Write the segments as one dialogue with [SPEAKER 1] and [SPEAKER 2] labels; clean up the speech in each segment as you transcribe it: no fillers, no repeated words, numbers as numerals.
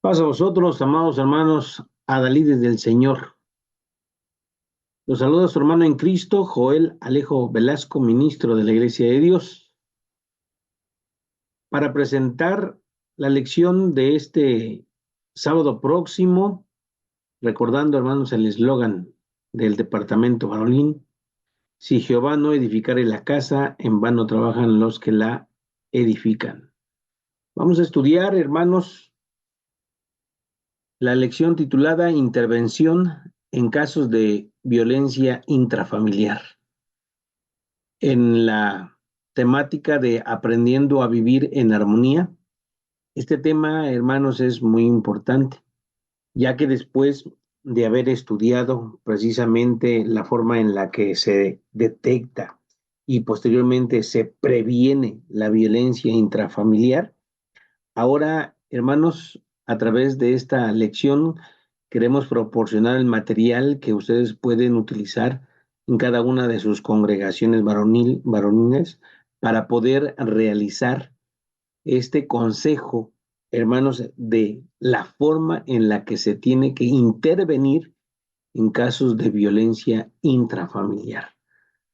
[SPEAKER 1] Paz a vosotros, amados hermanos, adalides del Señor. Los saluda su hermano en Cristo, Joel Alejo Velasco, ministro de la Iglesia de Dios, para presentar la lección de este sábado próximo, recordando, hermanos, el eslogan del departamento varonil: si Jehová no edificare la casa, en vano trabajan los que la edifican. Vamos a estudiar, hermanos, la lección titulada Intervención en casos de violencia intrafamiliar, en la temática de aprendiendo a vivir en armonía. Este tema, hermanos, es muy importante, ya que después de haber estudiado precisamente la forma en la que se detecta y posteriormente se previene la violencia intrafamiliar, ahora, hermanos, a través de esta lección queremos proporcionar el material que ustedes pueden utilizar en cada una de sus congregaciones varoniles para poder realizar este consejo, hermanos, de la forma en la que se tiene que intervenir en casos de violencia intrafamiliar.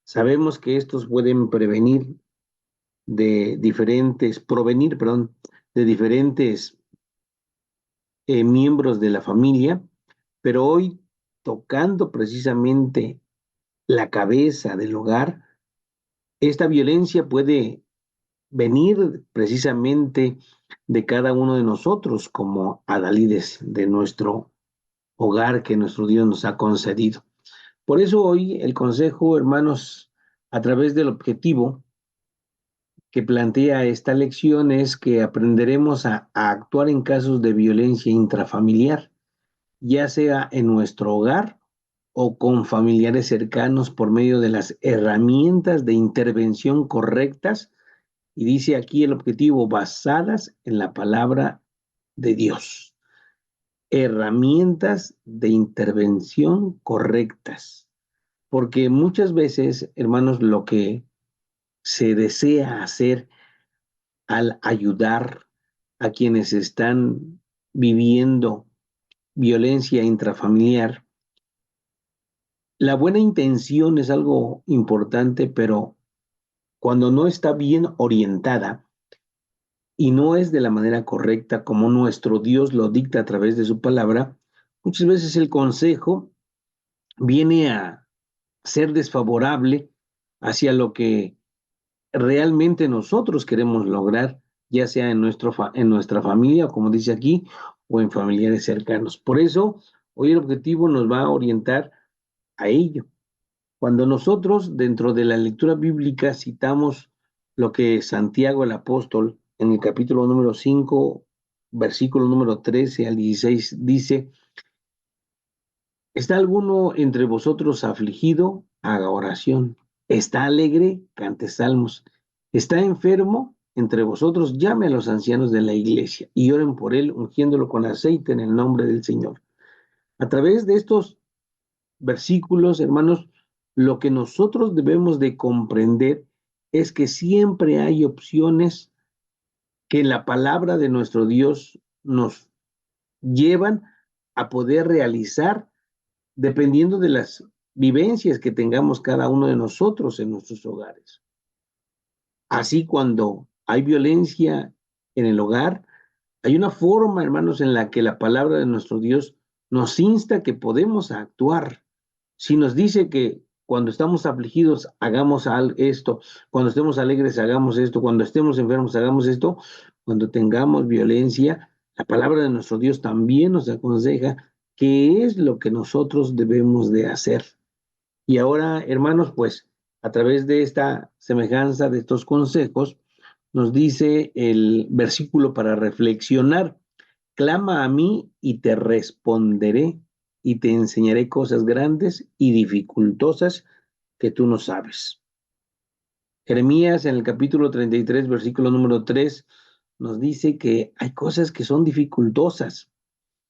[SPEAKER 1] Sabemos que estos pueden provenir, de diferentes miembros de la familia, pero hoy, tocando precisamente la cabeza del hogar, esta violencia puede venir precisamente de cada uno de nosotros como adalides de nuestro hogar que nuestro Dios nos ha concedido. Por eso hoy el consejo, hermanos, a través del objetivo que plantea esta lección, es que aprenderemos a actuar en casos de violencia intrafamiliar, ya sea en nuestro hogar o con familiares cercanos, por medio de las herramientas de intervención correctas. Y dice aquí el objetivo: basadas en la palabra de Dios. Herramientas de intervención correctas. Porque muchas veces, hermanos, lo que se desea hacer al ayudar a quienes están viviendo violencia intrafamiliar, la buena intención es algo importante, pero cuando no está bien orientada y no es de la manera correcta como nuestro Dios lo dicta a través de su palabra, muchas veces el consejo viene a ser desfavorable hacia lo que realmente nosotros queremos lograr, ya sea en nuestra familia, como dice aquí, o en familiares cercanos. Por eso, hoy el objetivo nos va a orientar a ello. Cuando nosotros, dentro de la lectura bíblica, citamos lo que Santiago el apóstol en el capítulo número 5, versículo número 13 al 16, dice: ¿está alguno entre vosotros afligido? Haga oración. ¿Está alegre? Cante salmos. ¿Está enfermo? Entre vosotros llame a los ancianos de la iglesia y oren por él, ungiéndolo con aceite en el nombre del Señor. A través de estos versículos, hermanos, lo que nosotros debemos de comprender es que siempre hay opciones que la palabra de nuestro Dios nos llevan a poder realizar dependiendo de las vivencias que tengamos cada uno de nosotros en nuestros hogares. Así, cuando hay violencia en el hogar, hay una forma, hermanos, en la que la palabra de nuestro Dios nos insta que podemos actuar. Si nos dice que cuando estamos afligidos hagamos esto, cuando estemos alegres hagamos esto, cuando estemos enfermos hagamos esto, cuando tengamos violencia, la palabra de nuestro Dios también nos aconseja qué es lo que nosotros debemos de hacer. Y ahora, hermanos, pues a través de esta semejanza, de estos consejos, nos dice el versículo para reflexionar: clama a mí y te responderé y te enseñaré cosas grandes y dificultosas que tú no sabes. Jeremías, en el capítulo 33, versículo número 3, nos dice que hay cosas que son dificultosas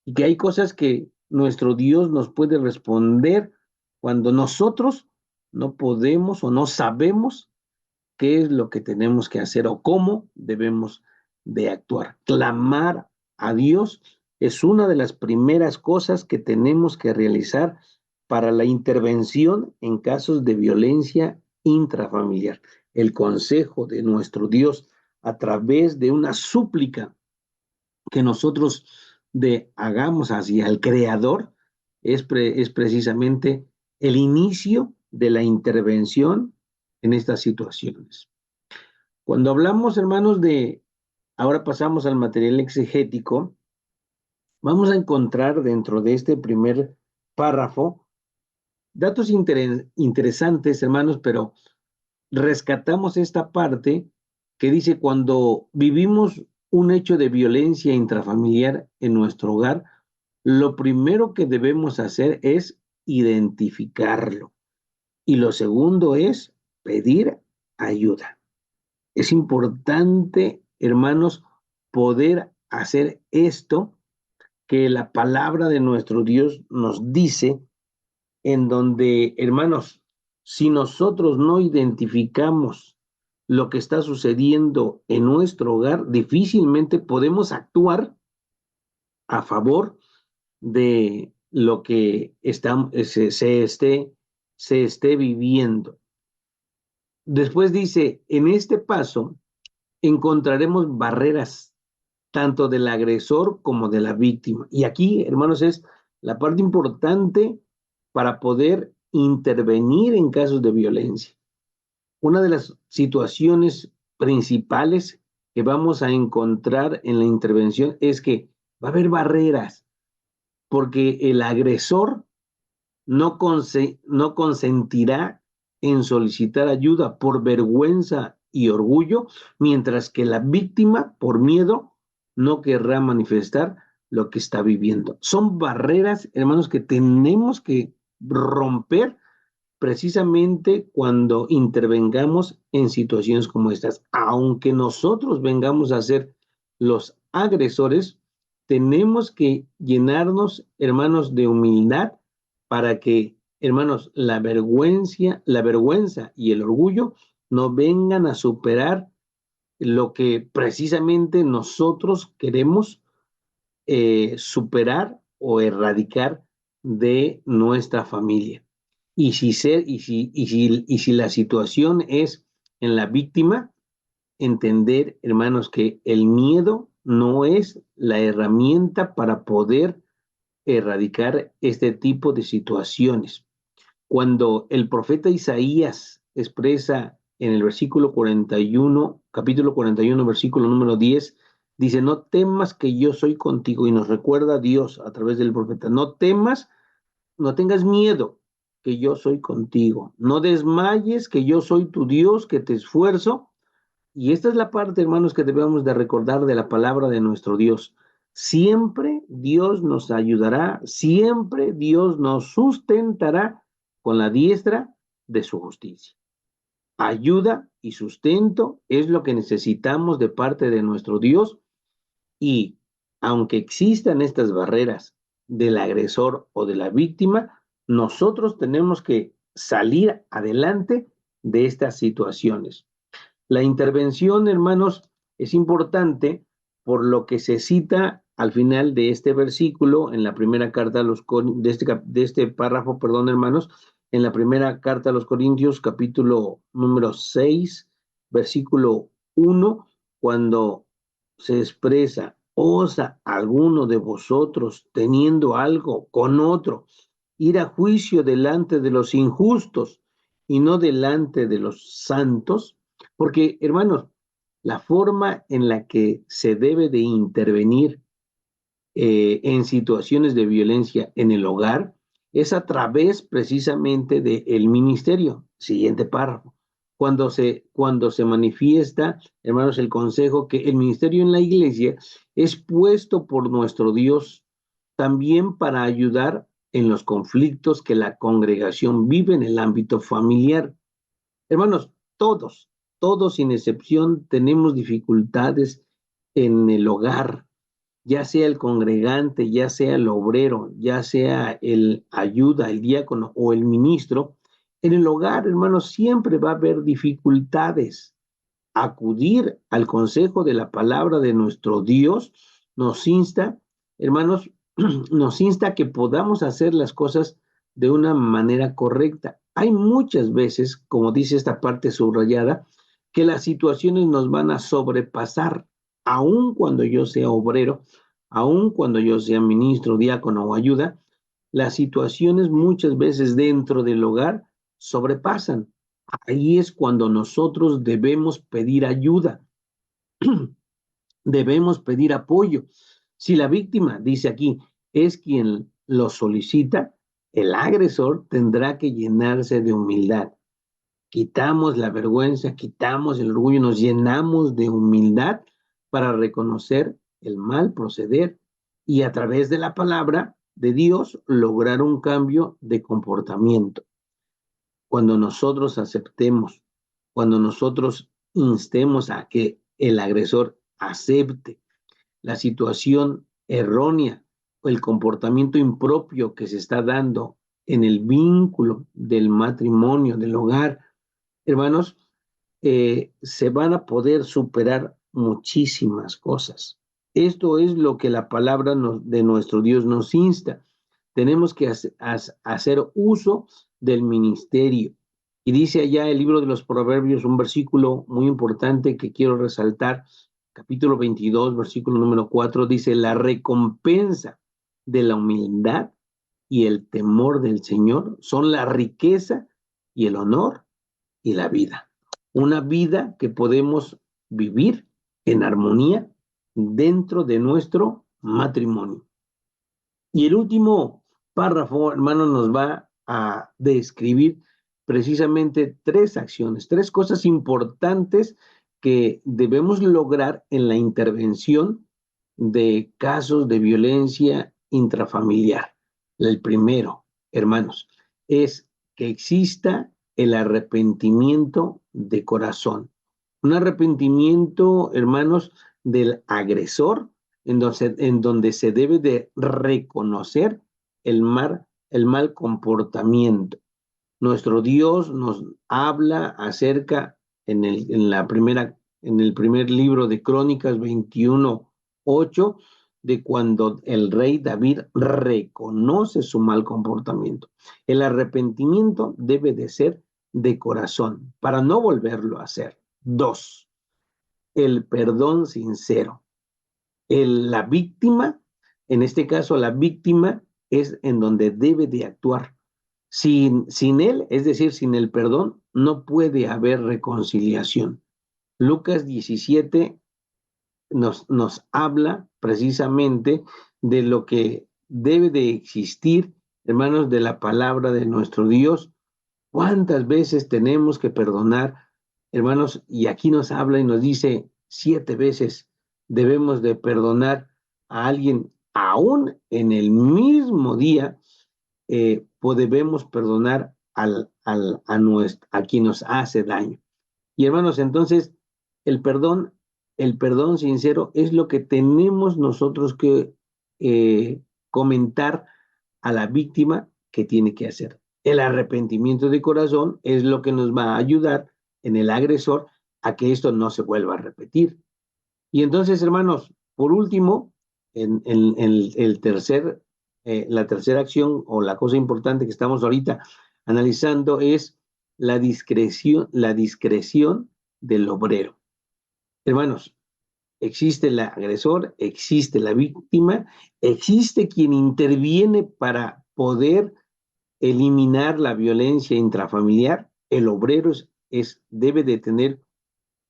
[SPEAKER 1] y que hay cosas que nuestro Dios nos puede responder cuando nosotros no podemos o no sabemos qué es lo que tenemos que hacer o cómo debemos de actuar. Clamar a Dios es una de las primeras cosas que tenemos que realizar para la intervención en casos de violencia intrafamiliar. El consejo de nuestro Dios a través de una súplica que nosotros hagamos hacia el Creador es precisamente el inicio de la intervención en estas situaciones. Cuando hablamos, hermanos, ahora pasamos al material exegético, vamos a encontrar dentro de este primer párrafo datos interesantes, hermanos, pero rescatamos esta parte que dice: cuando vivimos un hecho de violencia intrafamiliar en nuestro hogar, lo primero que debemos hacer es identificarlo. Y lo segundo es pedir ayuda. Es importante, hermanos, poder hacer esto que la palabra de nuestro Dios nos dice, en donde, hermanos, si nosotros no identificamos lo que está sucediendo en nuestro hogar, difícilmente podemos actuar a favor de lo que se esté viviendo. Después dice: en este paso encontraremos barreras tanto del agresor como de la víctima. Y aquí, hermanos, es la parte importante para poder intervenir en casos de violencia. Una de las situaciones principales que vamos a encontrar en la intervención es que va a haber barreras, porque el agresor no consentirá en solicitar ayuda por vergüenza y orgullo, mientras que la víctima, por miedo, no querrá manifestar lo que está viviendo. Son barreras, hermanos, que tenemos que romper precisamente cuando intervengamos en situaciones como estas. Aunque nosotros vengamos a ser los agresores, tenemos que llenarnos, hermanos, de humildad para que, hermanos, la vergüenza y el orgullo no vengan a superar lo que precisamente nosotros queremos superar o erradicar de nuestra familia. Y si la situación es en la víctima, entender, hermanos, que el miedo no es la herramienta para poder erradicar este tipo de situaciones. Cuando el profeta Isaías expresa en el versículo 41, capítulo 41, versículo número 10, dice: no temas, que yo soy contigo. Y nos recuerda a Dios a través del profeta: no temas, no tengas miedo, que yo soy contigo. No desmayes, que yo soy tu Dios, que te esfuerzo. Y esta es la parte, hermanos, que debemos de recordar de la palabra de nuestro Dios. Siempre Dios nos ayudará, siempre Dios nos sustentará con la diestra de su justicia. Ayuda y sustento es lo que necesitamos de parte de nuestro Dios, y aunque existan estas barreras del agresor o de la víctima, nosotros tenemos que salir adelante de estas situaciones. La intervención, hermanos, es importante por lo que se cita al final de este versículo, en la primera carta a los de este párrafo, perdón, hermanos, en la primera carta a los Corintios, capítulo número 6, versículo 1, cuando se expresa: ¿osa alguno de vosotros, teniendo algo con otro, ir a juicio delante de los injustos y no delante de los santos? Porque, hermanos, la forma en la que se debe de intervenir en situaciones de violencia en el hogar es a través precisamente del ministerio. Siguiente párrafo. Cuando se manifiesta, hermanos, el consejo que el ministerio en la iglesia es puesto por nuestro Dios también para ayudar en los conflictos que la congregación vive en el ámbito familiar. Hermanos, todos sin excepción tenemos dificultades en el hogar, ya sea el congregante, ya sea el obrero, ya sea el ayuda, el diácono o el ministro. En el hogar, hermanos, siempre va a haber dificultades. Acudir al consejo de la palabra de nuestro Dios nos insta hermanos, nos insta a que podamos hacer las cosas de una manera correcta. Hay muchas veces, como dice esta parte subrayada, que las situaciones nos van a sobrepasar, aun cuando yo sea obrero, aun cuando yo sea ministro, diácono o ayuda, las situaciones muchas veces dentro del hogar sobrepasan. Ahí es cuando nosotros debemos pedir ayuda, debemos pedir apoyo. Si la víctima, dice aquí, es quien lo solicita, el agresor tendrá que llenarse de humildad. Quitamos la vergüenza, quitamos el orgullo, nos llenamos de humildad para reconocer el mal proceder y a través de la palabra de Dios lograr un cambio de comportamiento. Cuando nosotros aceptemos, cuando nosotros instemos a que el agresor acepte la situación errónea o el comportamiento impropio que se está dando en el vínculo del matrimonio, del hogar, hermanos, se van a poder superar muchísimas cosas. Esto es lo que la palabra de nuestro Dios nos insta. Tenemos que hacer uso del ministerio. Y dice allá el libro de los Proverbios, un versículo muy importante que quiero resaltar, capítulo 22, versículo número 4, dice, la recompensa de la humildad y el temor del Señor son la riqueza y el honor y la vida. Una vida que podemos vivir en armonía dentro de nuestro matrimonio. Y el último párrafo, hermano, nos va a describir precisamente tres acciones, tres cosas importantes que debemos lograr en la intervención de casos de violencia intrafamiliar. El primero, hermanos, es que exista el arrepentimiento de corazón. Un arrepentimiento, hermanos, del agresor, en donde se debe de reconocer el mal comportamiento. Nuestro Dios nos habla acerca en el primer libro de Crónicas 21:8, de cuando el rey David reconoce su mal comportamiento. El arrepentimiento debe de ser de corazón para no volverlo a hacer. 2, el perdón sincero. La víctima, en este caso la víctima es en donde debe de actuar. Sin él, es decir, sin el perdón, no puede haber reconciliación. Lucas 17 nos habla precisamente de lo que debe de existir, hermanos, de la palabra de nuestro Dios. ¿Cuántas veces tenemos que perdonar, hermanos? Y aquí nos habla y nos dice 7 veces debemos de perdonar a alguien, aún en el mismo día, debemos perdonar a quien nos hace daño. Y hermanos, entonces, el perdón, el perdón sincero es lo que tenemos nosotros que comentar a la víctima que tiene que hacer. El arrepentimiento de corazón es lo que nos va a ayudar en el agresor a que esto no se vuelva a repetir. Y entonces, hermanos, por último, la tercera acción o la cosa importante que estamos ahorita analizando es la discreción del obrero. Hermanos, existe el agresor, existe la víctima, existe quien interviene para poder eliminar la violencia intrafamiliar. El obrero debe de tener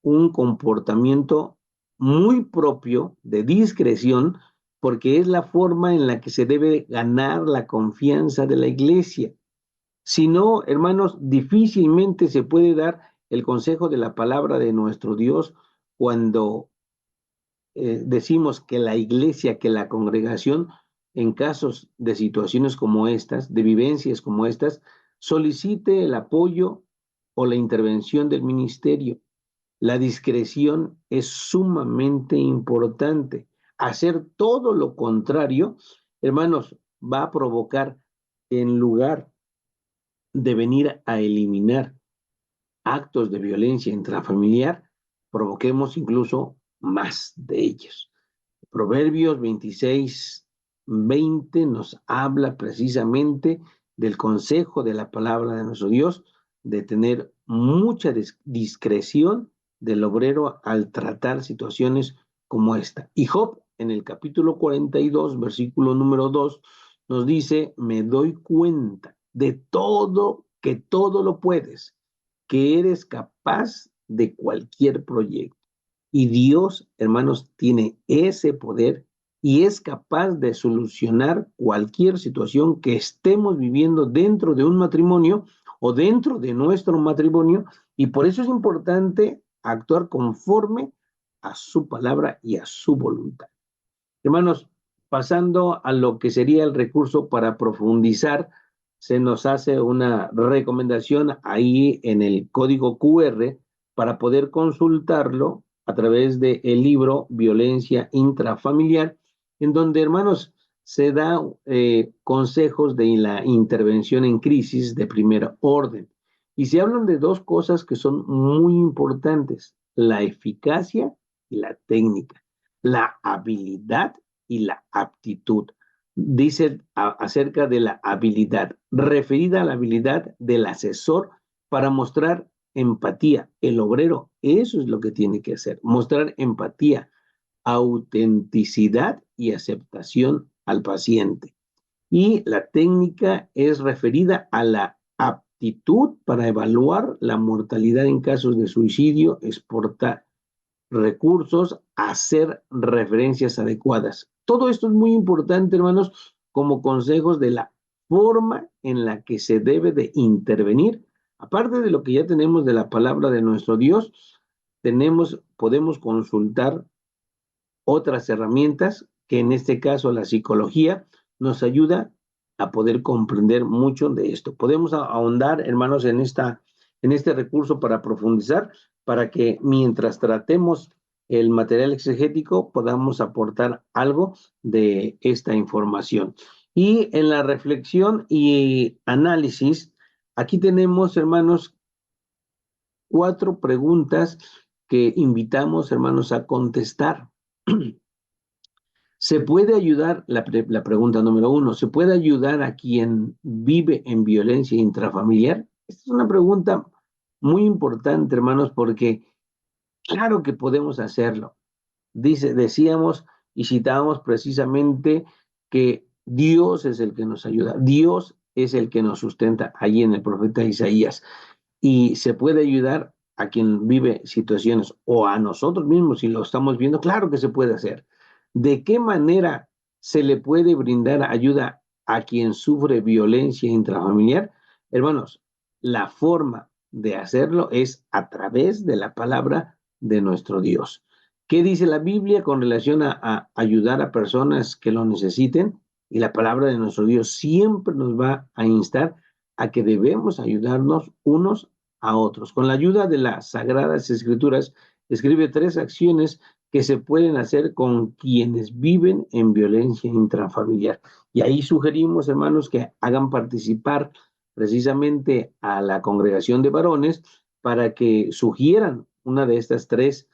[SPEAKER 1] un comportamiento muy propio de discreción, porque es la forma en la que se debe ganar la confianza de la iglesia. Si no, hermanos, difícilmente se puede dar el consejo de la palabra de nuestro Dios cuando decimos que la iglesia, que la congregación, en casos de situaciones como estas, de vivencias como estas, solicite el apoyo o la intervención del ministerio. La discreción es sumamente importante. Hacer todo lo contrario, hermanos, va a provocar, en lugar de venir a eliminar actos de violencia intrafamiliar, provoquemos incluso más de ellos. Proverbios 26, 20 nos habla precisamente del consejo de la palabra de nuestro Dios, de tener mucha discreción del obrero al tratar situaciones como esta. Y Job, en el capítulo 42, versículo número 2, nos dice: me doy cuenta de todo, que todo lo puedes, que eres capaz de cualquier proyecto. Y Dios, hermanos, tiene ese poder y es capaz de solucionar cualquier situación que estemos viviendo dentro de un matrimonio o dentro de nuestro matrimonio, y por eso es importante actuar conforme a su palabra y a su voluntad. Hermanos, pasando a lo que sería el recurso para profundizar, se nos hace una recomendación ahí en el código QR para poder consultarlo a través del libro Violencia Intrafamiliar, en donde, hermanos, se da consejos de la intervención en crisis de primer orden. Y se hablan de dos cosas que son muy importantes: la eficacia y la técnica, la habilidad y la aptitud. Dice acerca de la habilidad, referida a la habilidad del asesor para mostrar empatía. El obrero, eso es lo que tiene que hacer: mostrar empatía, autenticidad y aceptación al paciente. Y la técnica es referida a la aptitud para evaluar la mortalidad en casos de suicidio, exportar recursos, hacer referencias adecuadas. Todo esto es muy importante, hermanos, como consejos de la forma en la que se debe de intervenir. Aparte de lo que ya tenemos de la palabra de nuestro Dios, podemos consultar otras herramientas que, en este caso, la psicología nos ayuda a poder comprender mucho de esto. Podemos ahondar, hermanos, en este recurso para profundizar, para que mientras tratemos el material exegético podamos aportar algo de esta información. Y en la reflexión y análisis, aquí tenemos, hermanos, 4 preguntas que invitamos, hermanos, a contestar. ¿Se puede ayudar, la pregunta número 1, ¿se puede ayudar a quien vive en violencia intrafamiliar? Esta es una pregunta muy importante, hermanos, porque claro que podemos hacerlo. Decíamos y citábamos precisamente que Dios es el que nos ayuda, Dios es el que nos sustenta, allí en el profeta Isaías. Y se puede ayudar a quien vive situaciones, o a nosotros mismos si lo estamos viendo. Claro que se puede hacer. ¿De qué manera se le puede brindar ayuda a quien sufre violencia intrafamiliar? Hermanos, la forma de hacerlo es a través de la palabra de nuestro Dios. ¿Qué dice la Biblia con relación a ayudar a personas que lo necesiten? Y la palabra de nuestro Dios siempre nos va a instar a que debemos ayudarnos unos a otros. Con la ayuda de las Sagradas Escrituras, escribe 3 acciones que se pueden hacer con quienes viven en violencia intrafamiliar. Y ahí sugerimos, hermanos, que hagan participar precisamente a la congregación de varones para que sugieran una de estas 3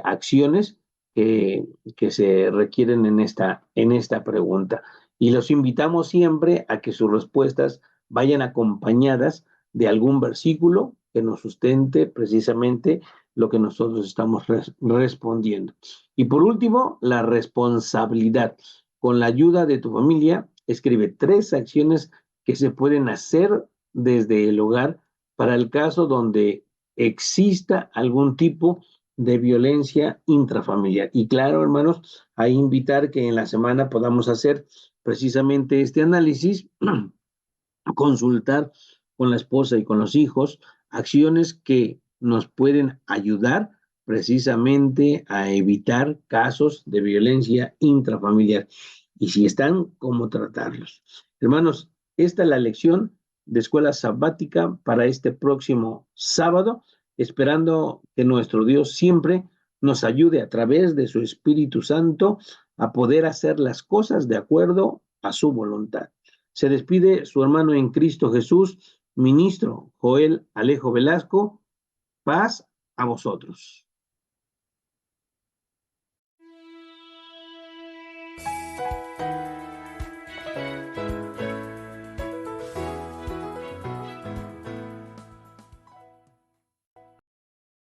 [SPEAKER 1] acciones que se requieren en esta pregunta. Y los invitamos siempre a que sus respuestas vayan acompañadas de algún versículo que nos sustente precisamente lo que nosotros estamos respondiendo. Y por último, la responsabilidad. Con la ayuda de tu familia, escribe 3 acciones que se pueden hacer desde el hogar para el caso donde exista algún tipo de violencia intrafamiliar. Y claro, hermanos, a invitar que en la semana podamos hacer precisamente este análisis, consultar con la esposa y con los hijos acciones que nos pueden ayudar precisamente a evitar casos de violencia intrafamiliar. Y si están, cómo tratarlos. Hermanos, esta es la lección de escuela sabática para este próximo sábado, esperando que nuestro Dios siempre nos ayude a través de su Espíritu Santo a poder hacer las cosas de acuerdo a su voluntad. Se despide su hermano en Cristo Jesús, ministro Joel Alejo Velasco. Paz a vosotros.